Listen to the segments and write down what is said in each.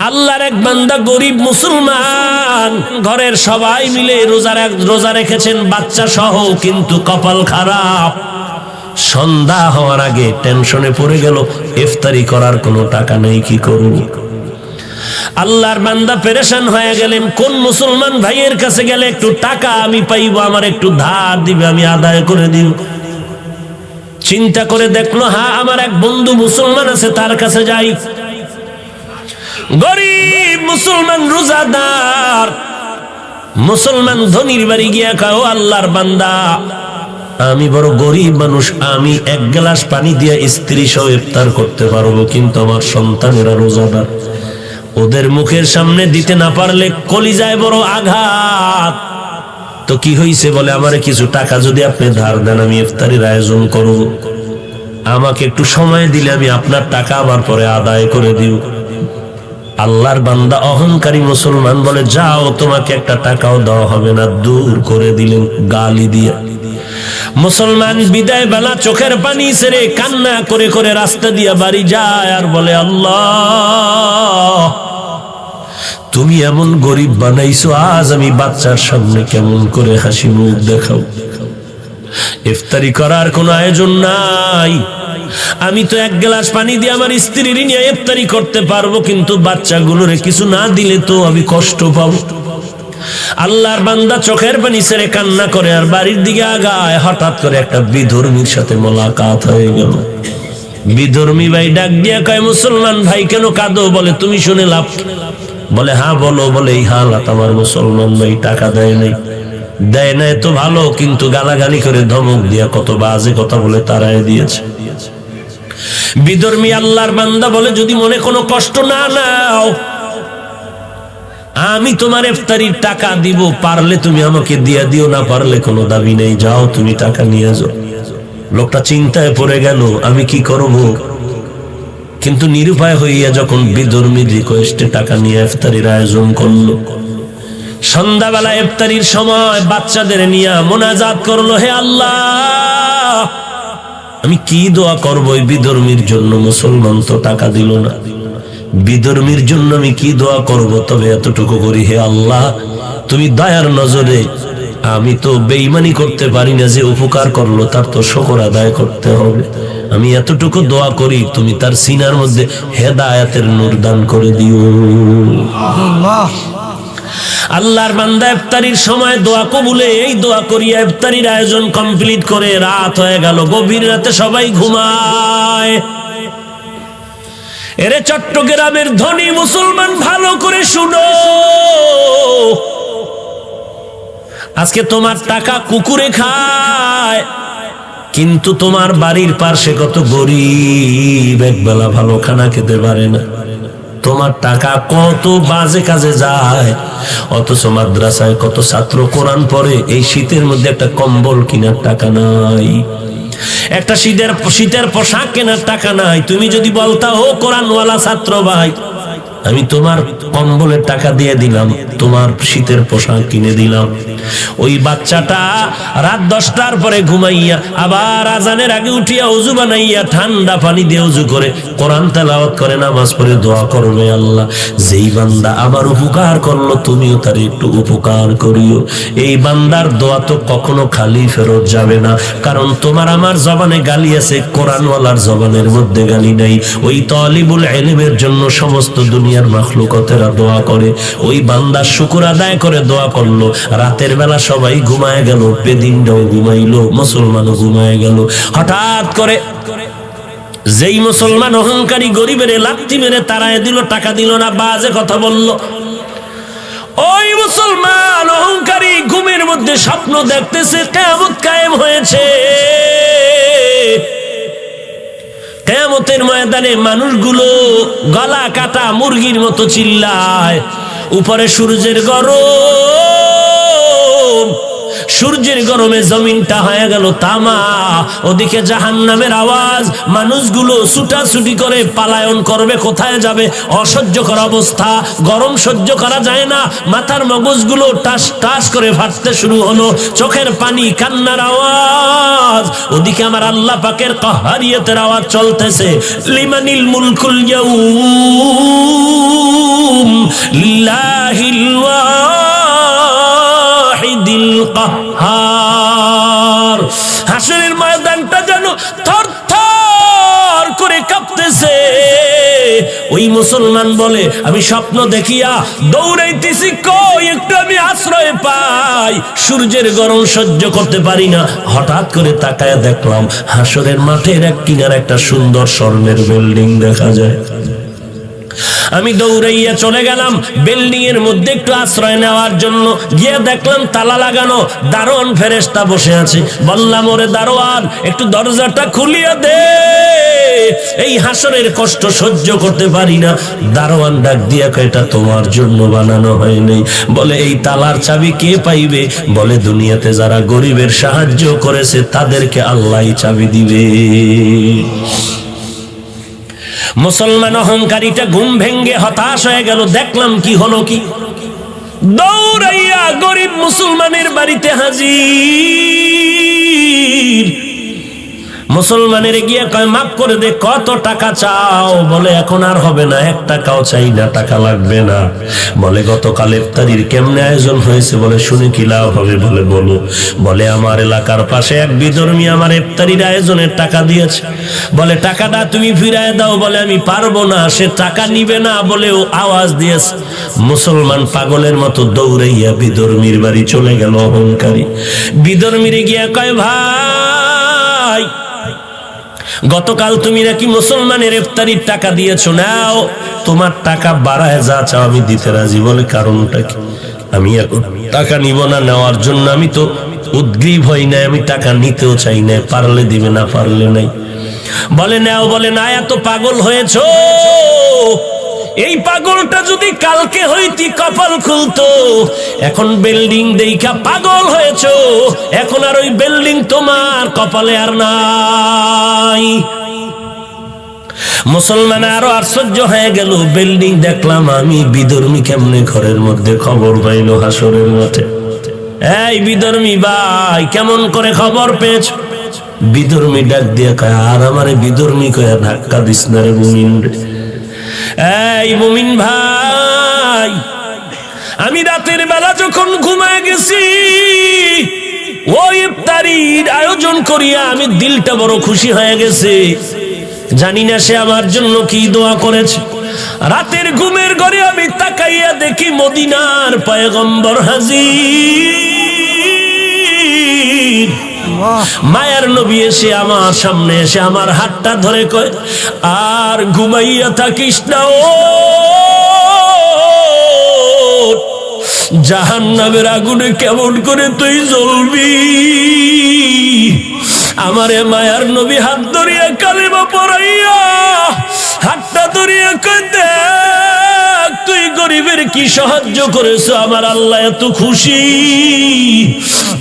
আল্লাহর এক বান্দা গরিব মুসলমান, ঘরের সবাই মিলে রোজা রেখেছেন বাচ্চা সহ, কিন্তু কপাল খারাপ। সন্ধ্যা হওয়ার আগে টেনশনে পড়ে গেল, ইফতারি করার কোনো টাকা নেই, কি করব? আল্লাহর বান্দা পেরেশান হয়ে গেলেন, কোন মুসলমান ভাইয়ের কাছে গেলে একটু টাকা আমি পাইব, আমার একটু ধার দিবে, আমি আদায় করে দিব। চিন্তা করে দেখলো, হ্যাঁ আমার এক বন্ধু মুসলমান আছে, তার কাছে যাই। গরিব মুসলমান, রোজাদার মুসলমান, ধনির বাড়ি গিয়া খাও, আল্লাহর বান্দা আমি বড় গরিব মানুষ, আমি এক গ্লাস পানি দিয়ে স্ত্রী সহ ইফতার করতে পারবো, কিন্তু আমার সন্তানেরা রোজাদার, ওদের মুখের সামনে দিতে না পারলে কলিজায় বড় আঘাত। তো কি হইছে? বলে আমারে কিছু টাকা যদি আপনি ধার দেন, আমি ইফতারির আয়োজন করব, আমাকে একটু সময় দিলে আমি আপনার টাকা আবার পরে আদায় করে দিব। আল্লাহর বান্দা অহংকারী মুসলমান বলে, যাও, তোমাকে একটা টাকাও দেওয়া হবে না। দূর করে দিলেন গালি দিয়ে। মুসলমান বিদায় বেলা চোখের পানি ছেড়ে কান্না করে করে রাস্তা দিয়ে বাড়ি যায় আর বলে, আল্লাহ তুমি এমন গরিব বানাইছো, আজ আমি বাচ্চার সামনে কেমন করে হাসি মুখ দেখাও? ইফতারি করার কোনো আয়োজন নাই, আমি তো এক গ্লাস পানি দিয়ে আমার স্ত্রীর নিয়ে ইফতারি করতে পারবো, কিন্তু বাচ্চাগুলোরে কিছু না দিলে তো আমি কষ্ট পাবো। আল্লাহর বান্দা চোখের পানি ছেড়ে কান্না করে আর বাড়ির দিকে আগায়। হঠাৎ করে একটা বিধর্মীর সাথে মোলাকাত হয়ে গেল। বিধর্মী ভাই ডাক দিয়া কয়, মুসলমান ভাই কেন কাঁদো? বলে, তুমি শুনে লাভ? বলে, হ্যাঁ বলো। বলে, এই হালাত আমার মুসলমান ভাই টাকা দেয় নাই। দেয় নাই তো ভালো, কিন্তু গালাগালি করে ধমক দিয়া কত বাজে কথা বলে তারাই দিয়েছে। বিধর্মী আল্লাহর বান্দা বলে, যদি মনে কোনো কষ্ট না নাও, আমি তোমার ইফতারির টাকা দিব, পারলে তুমি আমাকে দিয়া দিও, না পারলে কোনো দাবি নেই, যাও তুমি টাকা নিয়ে যাও। লোকটা চিন্তায় পড়ে গেল, আমি কি করব? কিন্তু নিরুপায় হইয়া যখন বিধর্মীর রিকোয়েস্টে টাকা নিয়ে ইফতারির আয়োজন করলো, সন্ধ্যাবেলা ইফতারির সময় বাচ্চাদের নিয়ে মোনাজাত করলো, হে আল্লাহ আমি কি দোয়া করবো এই বিধর্মীর জন্য? মুসলমান তো টাকা দিল না, বিধর্মীর জন্য আমি কি দোয়া করব? তবে এতটুকু করি, হে আল্লাহ তুমি দয়ার নজরে, আমি তো বেঈমানি করতে পারি না, যে উপকার করলো তার তো শুকর আদায় করতে হবে। আমি এতটুকু দোয়া করি, তুমি তার সিনার মধ্যে হেদায়েতের নূর দান করে দিও। আল্লাহর বান্দা ইফতারির সময় দোয়া কবুলে এই দোয়া করিয়া ইফতারির আয়োজন কমপ্লিট করে রাত হয়ে গেল। গভীর রাতে সবাই ঘুমায়। এরে চট্টগ্রামের ধনী মুসলমান, ভালো করে শুনো, আজকে তোমার টাকা কুকুরে খায়, কিন্তু তোমার বাড়ির পাশে কত গরিব একবেলা ভালো খানা খেতে পারে না। তোমার টাকা কত বাজে কাজে যায়, অথচ মাদ্রাসায় কত ছাত্র কোরআন পড়ে, এই শীতের মধ্যে একটা কম্বল কেনার টাকা নাই, একটা শীতের পোশাক কেনার টাকা নাই। তুমি যদি বলতা, ও কোরআনওয়ালা ছাত্র ভাই, আমি তোমার কম্বলের টাকা দিয়ে দিলাম, তোমার শীতের পোশাক কিনে দিলাম, ওই বাচ্চাটা রাত 10টার পরে ঘুমাইয়া আবার আজানের আগে উঠিয়া ওযু বানাইয়া ঠান্ডা পানি দিয়ে ওযু করে কোরআন তেলাওয়াত করে নামাজ পড়ে দোয়া করবে, আল্লাহ যেই বান্দা আমার উপকার করলো তুমিও তার একটু উপকার করিও। এই বান্দার দোয়া তো কখনো খালি ফেরত যাবে না, কারণ তোমার আমার জবানে গালি আছে, কোরআনওয়ালার জবানের মধ্যে গালি নাই। ওই তালিবুল ইলমের জন্য সমস্ত দুনিয়ার মাখলুকাতেরা দোয়া করে, ওই বান্দা শুকর আদায় করে দোয়া করলো। রাতের বেলা সবাই ঘুমায় গেল, বেদিনটাও ঘুমাইলো, মুসলমানও ঘুমায় গেল। হঠাৎ করে যেই মুসলমান অহংকারী গরিবের লাথি মেরে তাড়ায় দিল, টাকা দিল না, বাজে কথা বলল, ওই মুসলমান অহংকারী ঘুমের মধ্যে স্বপ্ন দেখতেছে কিয়ামত কায়েম হয়েছে। কিয়ামতের ময়দানে মানুষগুলো গলা কাটা মুরগির মতো চিল্লায়, উপরে সূর্যের গরম, সূর্যের গরমে জমিনটা হয়ে গেল তামা, ওদিকে জাহান্নামের আওয়াজ, মানুষগুলো ছুটাছুটি করে পালায়ন করবে, কোথায় যাবে? অসহ্যকর অবস্থা, গরম সহ্য করা যায় না, মাথার মগজগুলো টাস টাস করে ফাটতে শুরু হলো, চোখের পানি, কান্নার আওয়াজ, ওদিকে আমার আল্লাহ পাকের কাহারিয়তের আওয়াজ চলতেছে, লিমানিল মুলকুল ইয়াউম, লিল্লাহিল ওয়াহিদিল কাহ্হার। হাসরের ময়দানটা যেন থরথর করে কাঁপতেছে। ওই মুসলমান বলে, আমি স্বপ্ন দেখিয়া দৌড়াইতেছি, কই একটু আমি আশ্রয় পাই, সূর্যের গরম সহ্য করতে পারি না। হঠাৎ করে তাকায় দেখলাম হাসরের মাঠের এক কিনারে একটা সুন্দর স্বর্ণের বিল্ডিং দেখা যায়। আমি দৌড়াইয়া চলে গেলাম বিল্ডিং এর মধ্যে একটু আশ্রয় নেওয়ার জন্য। গিয়ে দেখলাম তালা লাগানো, দারোয়ান ফেরেশতা বসে আছে। বললাম, ওরে দারোয়ান, একটু দরজাটা খুলিয়া দে, এই হাসরের কষ্ট সহ্য করতে পারি না। দারোয়ান ডাক দিয়া কয়, এটা তোমার জন্য বানানো হয়নি। বলে, এই তালার চাবি কে পাইবে? বলে, দুনিয়াতে যারা গরিবের সাহায্য করেছে তাদেরকে আল্লাহই চাবি দিবে। মুসলমান অহংকারীটা ঘুম ভেঙ্গে হতাশ হয়ে গেল। দেখলাম কি হলো কি, দৌড়াইয়া গরিব মুসলমানের বাড়িতে হাজির। মুসলমানের গিয়ে কয়, মাফ করে দে, কত টাকা চাও? বলে, এখন আর হবে না, 1 টাকাও চাই না, টাকা লাগবে না। বলে, গতকাল ইফতারির কেমনে আয়োজন হয়েছে? বলে, শুনে কি লাভ হবে? বলে, বলো। বলে, আমার এলাকার পাশে এক বিধর্মী আমার ইফতারির আয়োজনের টাকা দিয়েছে। বলে, টাকাটা তুমি ফিরায় দাও। বলে, আমি পারবো না, সে টাকা নিবে না বলেও আওয়াজ দিয়েছে। মুসলমান পাগলের মতো দৌড়াইয়া বিধর্মীর বাড়ি চলে গেল অহংকারী। বিধর্মীর গিয়া কয়, ভাই, গতকাল তুমি নাকি মুসলমানের ইফতারির টাকা দিয়েছো, নাও তোমার টাকা বাড়ায় যা চাও আমি দিতে রাজি। বলে, কারণটা কি? আমি এখন টাকা নিব না, নেওয়ার জন্য আমি তো উদ্গ্রীব হই না, আমি টাকা নিতেও চাই না, পারলে দিবে, না পারলে নাই। বলে, নাও। বলে, না, এত পাগল হয়েছো, এই পাগলটা যদি কালকে হইতি কপাল খুলতো। এখন বিল্ডিং দেইখা পাগল হয়েছো, এখন আর ওই বিল্ডিং তোমার কপালে আর নাই। মুসলমান আরো আশ্চর্য হয়ে গেল। বিল্ডিং দেখলাম আমি, বিধর্মী কেমনে ঘরের মধ্যে খবর পাইলো হাসরের মাঠে? এই বিধর্মী ভাই, কেমন করে খবর পেয়েছ? বিধর্মী ডাক দিয়ে কয়, আর আমারে বিধর্মী কয়া ধাক্কা দিস না রে মুমিন রে। এই মুমিন ভাই, আমি রাতের বেলা যখন ঘুমায় গেছি, ওই ইফতারির আয়োজন করিয়া আমি দিলটা বড় খুশি হয়ে গেছে। জানি না সে আমার জন্য কি দোয়া করেছে। রাতের ঘুমের ঘরে আমি তাকাইয়া দেখি মদিনার পয়গম্বর হাজির। মায়ার নবী এসে আমার সামনে এসে আমার হাতটা ধরে কয়, আর ঘুমাইয়া থাকিস না, ও জাহান্নামের আগুনে কেমন করে তুই জ্বলবি। আমারে মায়ার নবী হাত ধরিয়া কালিমা পড়াইয়া হাতটা ধরিয়া কয়, দেখ তুই গরিবের কি সাহায্য করেছো, আমার আল্লাহ এত খুশি।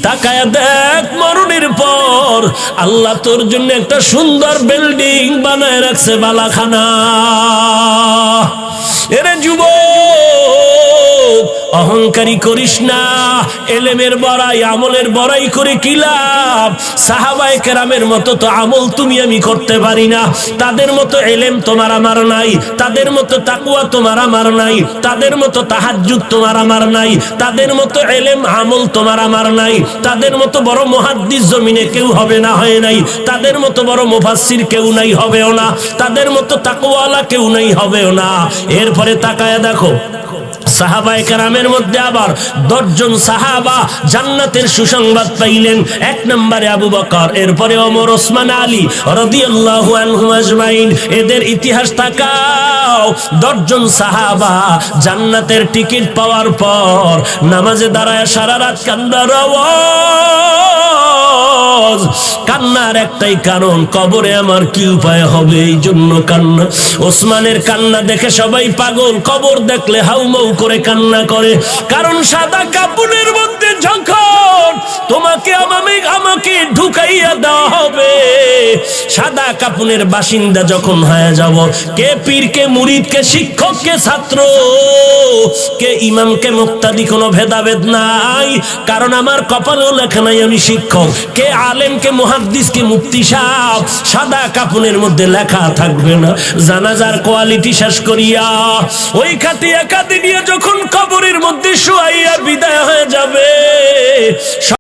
তাকায়া দেখ, মরণের পর আল্লাহ তোর জন্য একটা সুন্দর বিল্ডিং বানায় রাখছে, বালাখানা। এরে যুবক, অহংকারী করিস না। এলেমের বড়াই, আমলের বড়াই করে কি লাভ? সাহাবায়ে কেরামের মতো তো আমল তুমি আমি করতে পারি না, তাদের মতো এলেম তোমার আমার নাই, তাদের মতো তাকওয়া তোমার আমার নাই, তাদের মতো তাহাজ্জুদ তোমার আমার নাই, তাদের মতো এলেম আমল তোমার আমার নাই, তাদের মতো বড় মুহাদ্দিস জমিনে কেউ হবে না, হয় নাই, তাদের মতো বড় মুফাসসির কেউ নাই, হবেও না, তাদের মতো তাকওয়ালা কেউ নাই, হবেও না। এরপরে তাকায়া দেখো, সাহাবায়ে কেরামের মধ্যে আবার 10 জন সাহাবা জান্নাতের সুসংবাদ পাইলেন। 1 নম্বরে আবু বকর, এরপরে ওমর, ওসমান, আলী রাদিয়াল্লাহু আনহুম আজমাইন। এদের ইতিহাস তাকাও। 10 জন সাহাবা জান্নাতের টিকিট পাওয়ার পর নামাজে দাঁড়ায় সারা রাত কান্নার আওয়াজ। কান্নার একটাই কারণ, কবরে আমার কি উপায় হবে, এই জন্য কান্না। ওসমানের কান্না দেখে সবাই পাগল, কবর দেখলে হাউমাউ করে কান্না করে। কারণ সাদা কাপড়ের মধ্যে যখন তোমাকে আমাকে ঢুকাইয়া দেওয়া হবে, সাদা কাপড়ের বাসিন্দা যখন হয়ে যাব, কে পীর, কে মুরিদ, কে শিক্ষক, কে ছাত্র, কে ইমাম কে মুক্তাদি কোনো ভেদাভেদ নাই, কারণ আমার কপালেও লেখা নাই আমি শিক্ষক। কে আলেম কে মুহাদ্দিস কে মুফতি সাহেব, সাদা কাফনের মধ্যে লেখা থাকবে না। জানাজার কোয়ালিটি শেষ করিয়া ওই খাটিয়া কাঁদি নিয়ে যখন কবরের মধ্যে শুয়াইয়া বিদায় হয়ে যাবে,